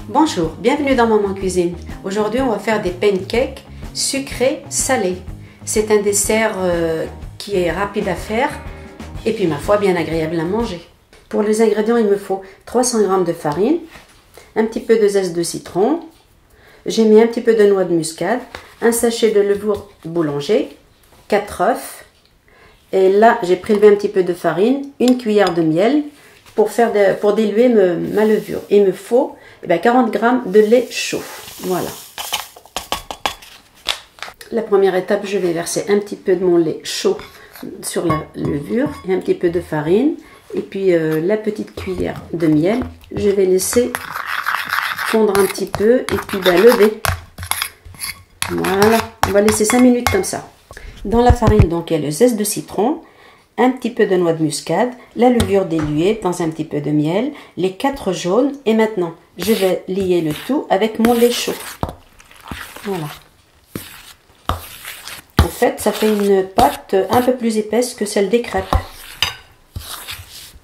Bonjour, bienvenue dans Maman Cuisine. Aujourd'hui, on va faire des pancakes sucrés salés. C'est un dessert qui est rapide à faire et puis ma foi bien agréable à manger. Pour les ingrédients, il me faut 300 g de farine, un petit peu de zeste de citron, j'ai mis un petit peu de noix de muscade, un sachet de levure boulanger, 4 œufs et là j'ai prélevé un petit peu de farine, une cuillère de miel pour diluer ma levure. Il me faut 40 g de lait chaud. Voilà. La première étape, je vais verser un petit peu de mon lait chaud sur la levure et un petit peu de farine. Et puis la petite cuillère de miel, je vais laisser fondre un petit peu et puis lever. Voilà, on va laisser 5 minutes comme ça. Dans la farine, donc, il y a le zeste de citron, un petit peu de noix de muscade, la levure diluée dans un petit peu de miel, les 4 jaunes et maintenant je vais lier le tout avec mon lait chaud. Voilà. En fait, ça fait une pâte un peu plus épaisse que celle des crêpes.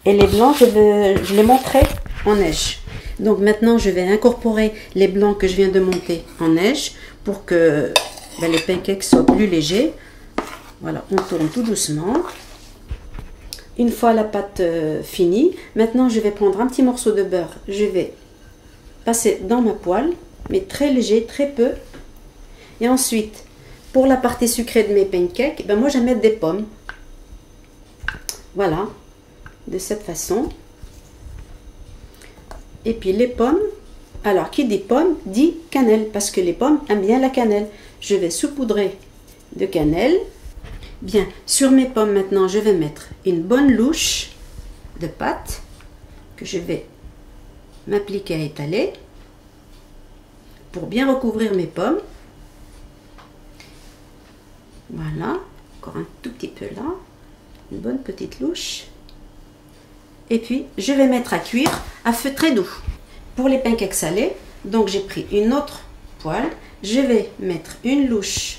Et les blancs, je les monterai en neige. Donc maintenant, je vais incorporer les blancs que je viens de monter en neige pour que les pancakes soient plus légers. Voilà, on tourne tout doucement. Une fois la pâte finie, maintenant je vais prendre un petit morceau de beurre. Je vais passer dans ma poêle, mais très léger, très peu. Et ensuite, pour la partie sucrée de mes pancakes, moi je vais mettre des pommes. Voilà, de cette façon. Et puis les pommes, alors qui dit pomme dit cannelle, parce que les pommes aiment bien la cannelle. Je vais saupoudrer de cannelle. Bien, sur mes pommes maintenant, je vais mettre une bonne louche de pâte que je vais m'appliquer à étaler pour bien recouvrir mes pommes. Voilà, encore un tout petit peu là, une bonne petite louche. Et puis, je vais mettre à cuire à feu très doux. Pour les pancakes salés, donc j'ai pris une autre poêle, je vais mettre une louche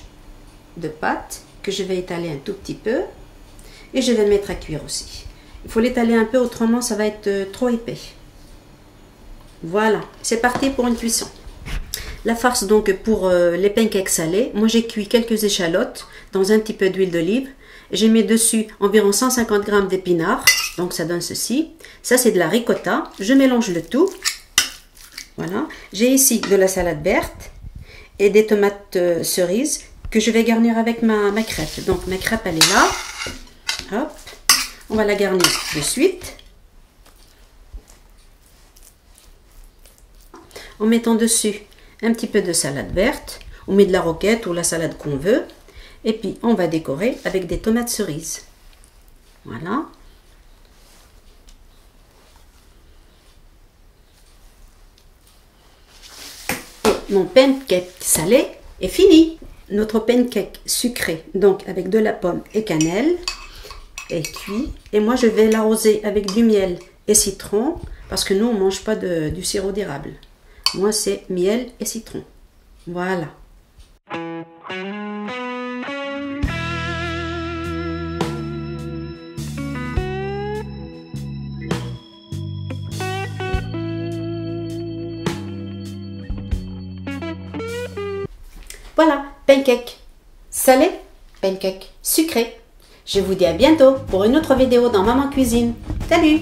de pâte que je vais étaler un tout petit peu et je vais mettre à cuire aussi. Il faut l'étaler un peu, autrement ça va être trop épais. Voilà, c'est parti pour une cuisson. La farce donc pour les pancakes salés, moi j'ai cuit quelques échalotes dans un petit peu d'huile d'olive. J'ai mis dessus environ 150 g d'épinards, donc ça donne ceci. Ça c'est de la ricotta, je mélange le tout. Voilà, j'ai ici de la salade verte et des tomates cerises que je vais garnir avec ma crêpe. Donc ma crêpe elle est là. Hop, on va la garnir de suite. En mettant dessus un petit peu de salade verte. On met de la roquette ou la salade qu'on veut. Et puis on va décorer avec des tomates cerises. Voilà. Et mon pancake salé est fini. Notre pancake sucré, donc avec de la pomme et cannelle, est cuit. Et moi, je vais l'arroser avec du miel et citron, parce que nous, on ne mange pas du sirop d'érable. Moi, c'est miel et citron. Voilà. Voilà, pancake salé, pancake sucré. Je vous dis à bientôt pour une autre vidéo dans Maman Cuisine. Salut!